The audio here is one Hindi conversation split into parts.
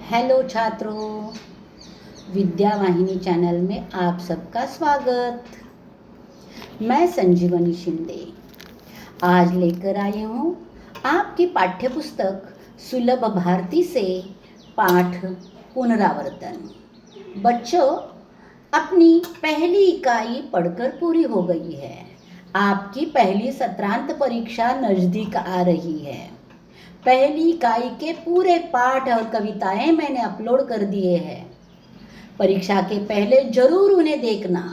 हेलो छात्रों, विद्या वाहिनी चैनल में आप सबका स्वागत। मैं संजीवनी शिंदे आज लेकर आई हूँ आपकी पाठ्य पुस्तक सुलभ भारती से पाठ पुनरावर्तन। बच्चों, अपनी पहली इकाई पढ़कर पूरी हो गई है। आपकी पहली सत्रांत परीक्षा नज़दीक आ रही है। पहली इकाई के पूरे पाठ और कविताएं मैंने अपलोड कर दिए हैं। परीक्षा के पहले जरूर उन्हें देखना।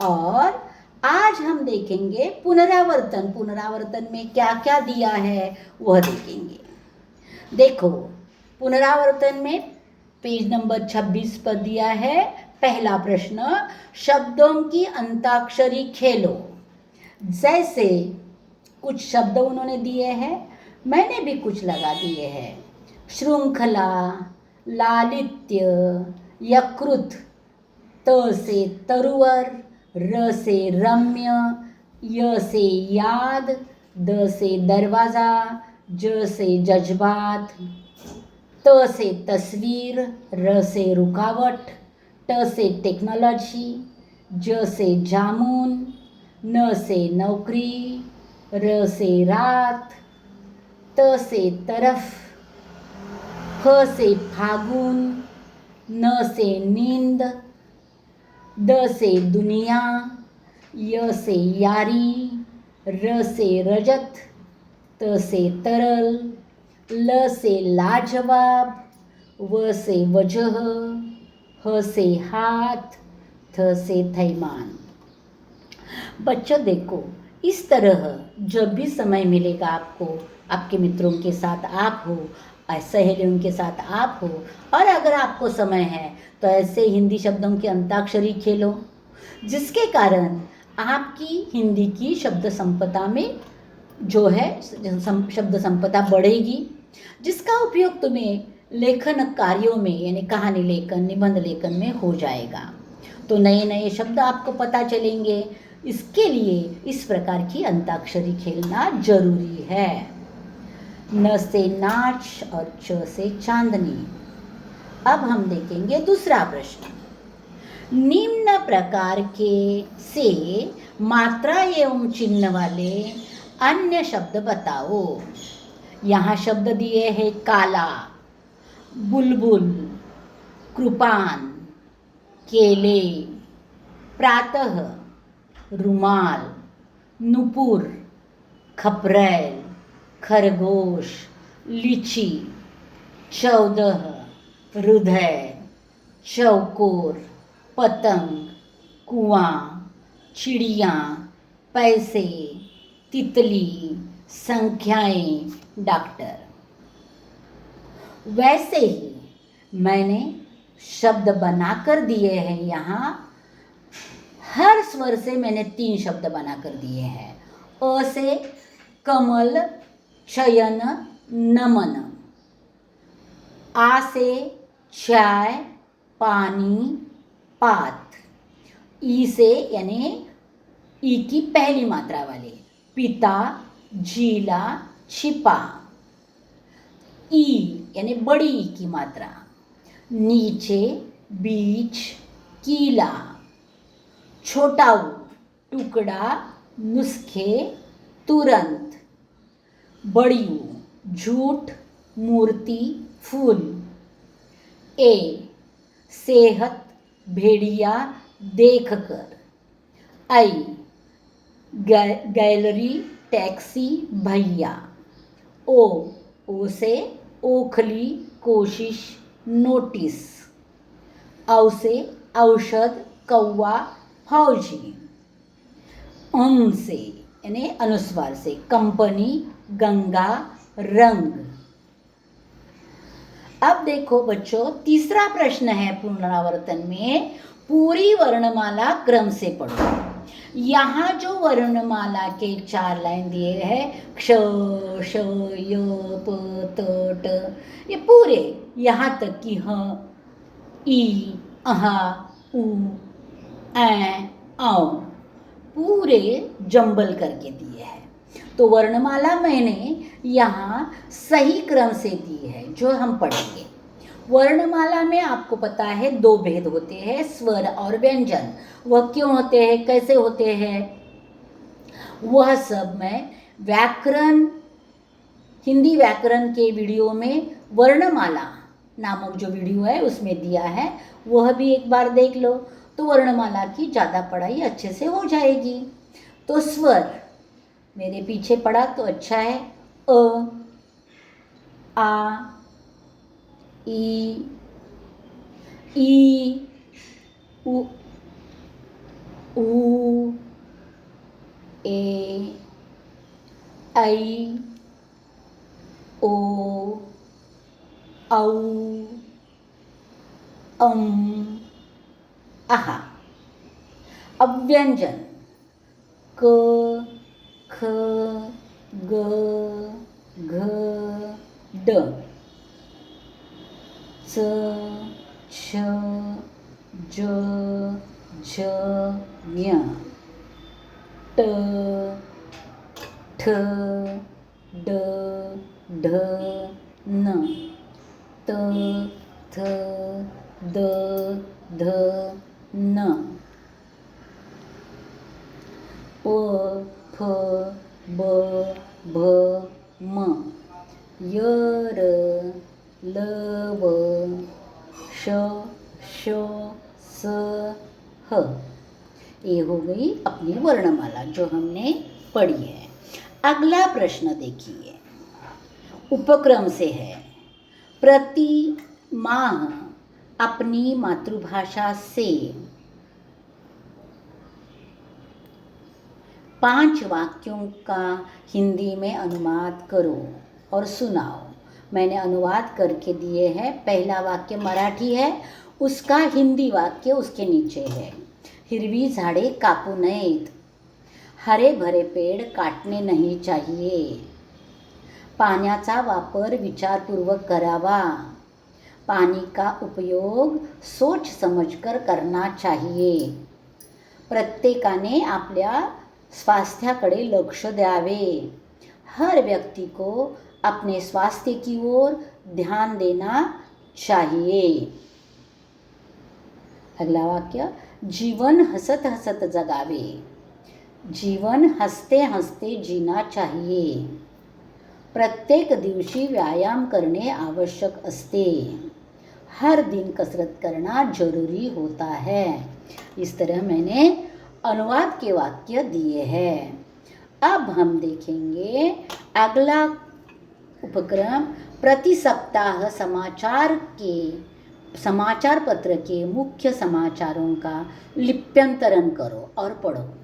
और आज हम देखेंगे पुनरावर्तन। पुनरावर्तन में क्या क्या दिया है वह देखेंगे। देखो, पुनरावर्तन में पेज नंबर 26 पर दिया है पहला प्रश्न, शब्दों की अंताक्षरी खेलो। जैसे कुछ शब्द उन्होंने दिए हैं, मैंने भी कुछ लगा दिए हैं। श्रृंखला, लालित्य, यकृत, त से तरुवर, र से रम्य, य से याद, द से दरवाज़ा, ज से जज्बात, त से तस्वीर, र से रुकावट, ट से टेक्नोलॉजी, ज से जामुन, न से नौकरी, र से रात, त से तरफ, फ से फागुन, न से नींद, द से दुनिया, य से यारी, र से रजत, त से तरल, ल से लाजवाब, व से वजह, ह से हाथ, थ से थैमान। बच्चों देखो, इस तरह जब भी समय मिलेगा आपको, आपके मित्रों के साथ आप हो, सहेलियों के साथ आप हो, और अगर आपको समय है तो ऐसे हिंदी शब्दों की अंताक्षरी खेलो, जिसके कारण आपकी हिंदी की शब्द संपदा में जो है शब्द संपदा बढ़ेगी, जिसका उपयोग तुम्हें लेखन कार्यों में यानी कहानी लेखन, निबंध लेखन में हो जाएगा। तो नए नए शब्द आपको पता चलेंगे। इसके लिए इस प्रकार की अंताक्षरी खेलना जरूरी है। न से नाच और च से चांदनी। अब हम देखेंगे दूसरा प्रश्न, निम्न प्रकार के से मात्रा एवं चिन्ह वाले अन्य शब्द बताओ। यहाँ शब्द दिए हैं काला, बुलबुल, कृपान, केले, प्रातः, रुमाल, नुपुर, खपरैल, खरगोश, लीची, 14, हृदय, चौकोर, पतंग, कुआं, चिड़िया, पैसे, तितली, संख्याएं, डॉक्टर। वैसे ही मैंने शब्द बनाकर दिए हैं। यहाँ हर स्वर से मैंने 3 शब्द बनाकर दिए हैं। अ से कमल, शयन, नमन। आ से चाय, पानी, पात। ई से यानी ई की पहली मात्रा वाले, पिता, झीला, छिपा। ई यानी बड़ी ई की मात्रा, नीचे, बीच, कीला। छोटा ऊ, टुकड़ा, नुस्खे, तुरंत। बड़ी ऊ, झूठ, मूर्ति, फूल। ए, सेहत, भेड़िया, देखकर। आई, गैलरी, टैक्सी, भैया। ओ से ओखली, कोशिश, नोटिस। औ से औषध, कौवा, फौजी। से यानी अनुस्वार से कंपनी, गंगा, रंग। अब देखो बच्चों, तीसरा प्रश्न है पुनरावर्तन में, पूरी वर्णमाला क्रम से पढ़ो। यहाँ जो वर्णमाला के 4 लाइन दिए हैं, क्ष, श, य, प, त, ट, ये पूरे यहाँ तक कि ह, ई, अहा, उ, ऐ, औ पूरे जंबल करके दिए हैं। तो वर्णमाला मैंने यहाँ सही क्रम से दी है जो हम पढ़ेंगे। वर्णमाला में आपको पता है दो भेद होते हैं, स्वर और व्यंजन। वह क्यों होते हैं, कैसे होते हैं, वह सब मैं व्याकरण, हिंदी व्याकरण के वीडियो में वर्णमाला नामक जो वीडियो है उसमें दिया है, वह भी एक बार देख लो तो वर्णमाला की ज़्यादा पढ़ाई अच्छे से हो जाएगी। तो स्वर मेरे पीछे पढ़ा तो अच्छा है, अ, आ, ई, उ, ऊ, ए, ऐ, ओ, औ, आहा। अब व्यंजन क, ख, ग, घ, ड, च, छ, ज, झ, ञ, ट, ठ, ड, ढ, न, त, थ, द, ध, न, प, फ, ब, भ, म, य, र, ल, व, श, श, स, ह। ये हो गई अपनी वर्णमाला जो हमने पढ़ी है। अगला प्रश्न देखिए, उपक्रम से है, प्रति माह अपनी मातृभाषा से 5 वाक्यों का हिंदी में अनुवाद करो और सुनाओ। मैंने अनुवाद करके दिए हैं। पहला वाक्य मराठी है, उसका हिंदी वाक्य उसके नीचे है। हिरवी झाडे कापू नयेत, हरे भरे पेड़ काटणे नहीं चाहिए, पाण्याचा वापर विचारपूर्वक करावा, पानी का उपयोग सोच समझकर करना चाहिए, प्रत्येकाने आपल्या स्वास्थ्याकडे लक्ष द्यावे, हर व्यक्ति को अपने स्वास्थ्य की ओर ध्यान देना चाहिए। अगला वाक्य, जीवन हसत हसत जगावे, जीवन हसते हसते जीना चाहिए, प्रत्येक दिवशी व्यायाम करने आवश्यक असते, हर दिन कसरत करना जरूरी होता है। इस तरह मैंने अनुवाद के वाक्य दिए हैं। अब हम देखेंगे अगला उपक्रम, प्रति सप्ताह समाचार पत्र के मुख्य समाचारों का लिप्यंतरण करो और पढ़ो।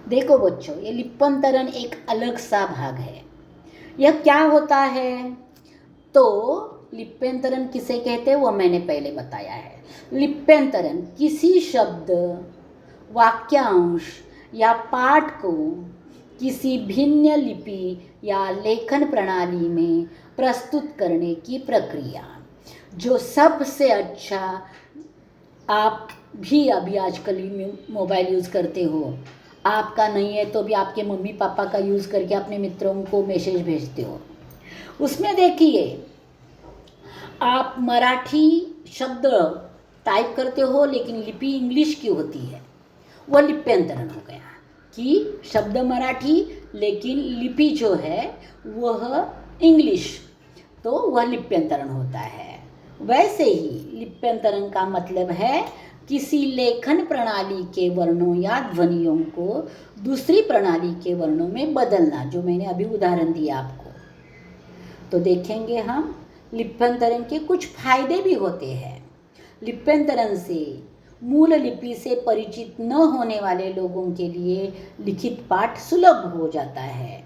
देखो बच्चों, ये लिप्यंतरण एक अलग सा भाग है। यह क्या होता है, तो लिप्यंतरण किसे कहते हैं वो मैंने पहले बताया है। लिप्यंतरण किसी शब्द, वाक्यांश या पाठ को किसी भिन्न लिपि या लेखन प्रणाली में प्रस्तुत करने की प्रक्रिया। जो सबसे अच्छा, आप भी अभी आजकल मोबाइल यूज़ करते हो, आपका नहीं है तो भी आपके मम्मी पापा का यूज़ करके अपने मित्रों को मैसेज भेजते हो। उसमें देखिए, आप मराठी शब्द टाइप करते हो लेकिन लिपि इंग्लिश की होती है, वह लिप्यंतरण हो गया कि शब्द मराठी लेकिन लिपि जो है वह इंग्लिश, तो वह लिप्यंतरण होता है। वैसे ही लिप्यंतरण का मतलब है किसी लेखन प्रणाली के वर्णों या ध्वनियों को दूसरी प्रणाली के वर्णों में बदलना, जो मैंने अभी उदाहरण दिया आपको। तो देखेंगे हम लिप्यंतरण के कुछ फायदे भी होते हैं। लिप्यंतरण से मूल लिपि से परिचित न होने वाले लोगों के लिए लिखित पाठ सुलभ हो जाता है।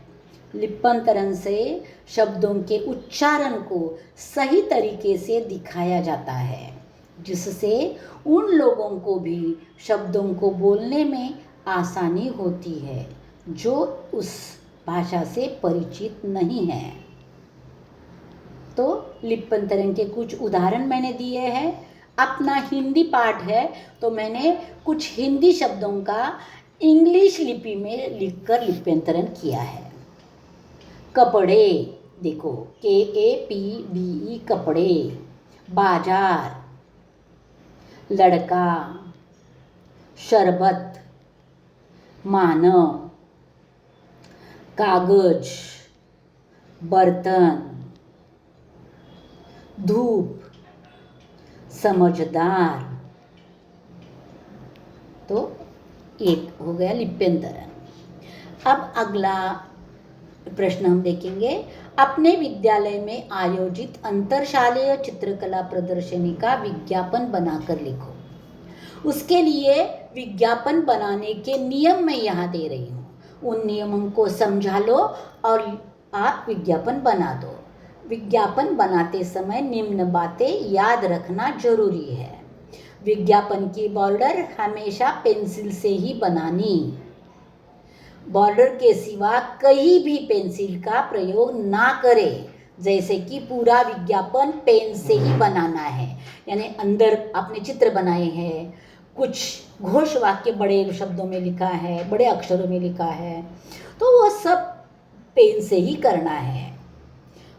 लिप्यंतरण से शब्दों के उच्चारण को सही तरीके से दिखाया जाता है, जिससे उन लोगों को भी शब्दों को बोलने में आसानी होती है जो उस भाषा से परिचित नहीं है। तो लिप्यंतरण के कुछ उदाहरण मैंने दिए हैं। अपना हिंदी पाठ है तो मैंने कुछ हिंदी शब्दों का इंग्लिश लिपि में लिखकर लिप्यंतरण किया है। कपड़े, देखो KAPDE कपड़े, बाजार, लड़का, शरबत, मानव, कागज, बर्तन, धूप, समझदार। तो एक हो गया लिप्यंतरण। अब अगला प्रश्न हम देखेंगे, अपने विद्यालय में आयोजित अंतरशालीय चित्रकला प्रदर्शनी का विज्ञापन बनाकर लिखो। उसके लिए विज्ञापन बनाने के नियम मैं यहाँ दे रही हूँ, उन नियमों को समझा लो और आप विज्ञापन बना दो। विज्ञापन बनाते समय निम्न बातें याद रखना जरूरी है। विज्ञापन की बॉर्डर हमेशा पेंसिल से ही बनानी। बॉर्डर के सिवा कहीं भी पेंसिल का प्रयोग ना करें। जैसे कि पूरा विज्ञापन पेन से ही बनाना है, यानी अंदर आपने चित्र बनाए हैं, कुछ घोष वाक्य बड़े शब्दों में लिखा है, बड़े अक्षरों में लिखा है, तो वो सब पेन से ही करना है।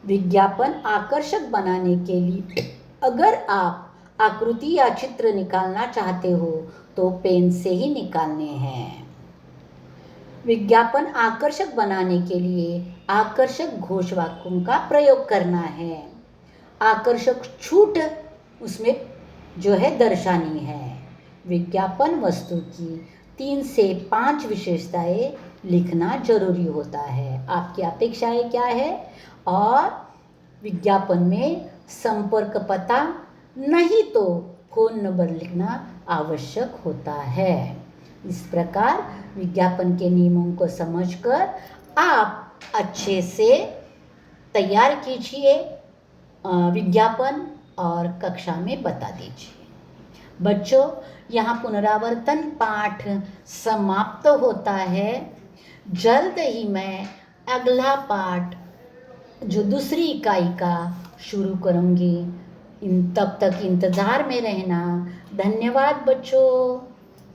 विज्ञापन आकर्षक बनाने के लिए अगर आप आकृति या चित्र निकालना चाहते हो तो पेन से ही निकालने हैं। विज्ञापन आकर्षक बनाने के लिए आकर्षक घोषवाक्यों का प्रयोग करना है। आकर्षक छूट उसमें जो है दर्शानी है। विज्ञापन वस्तु की 3 से 5 विशेषताएं लिखना जरूरी होता है। आपकी अपेक्षाएं क्या है और विज्ञापन में संपर्क पता नहीं तो फोन नंबर लिखना आवश्यक होता है। इस प्रकार विज्ञापन के नियमों को समझकर आप अच्छे से तैयार कीजिए विज्ञापन और कक्षा में बता दीजिए। बच्चों, यहाँ पुनरावर्तन पाठ समाप्त होता है। जल्द ही मैं अगला पाठ जो दूसरी इकाई का शुरू करूँगी। तब तक इंतज़ार में रहना। धन्यवाद बच्चों।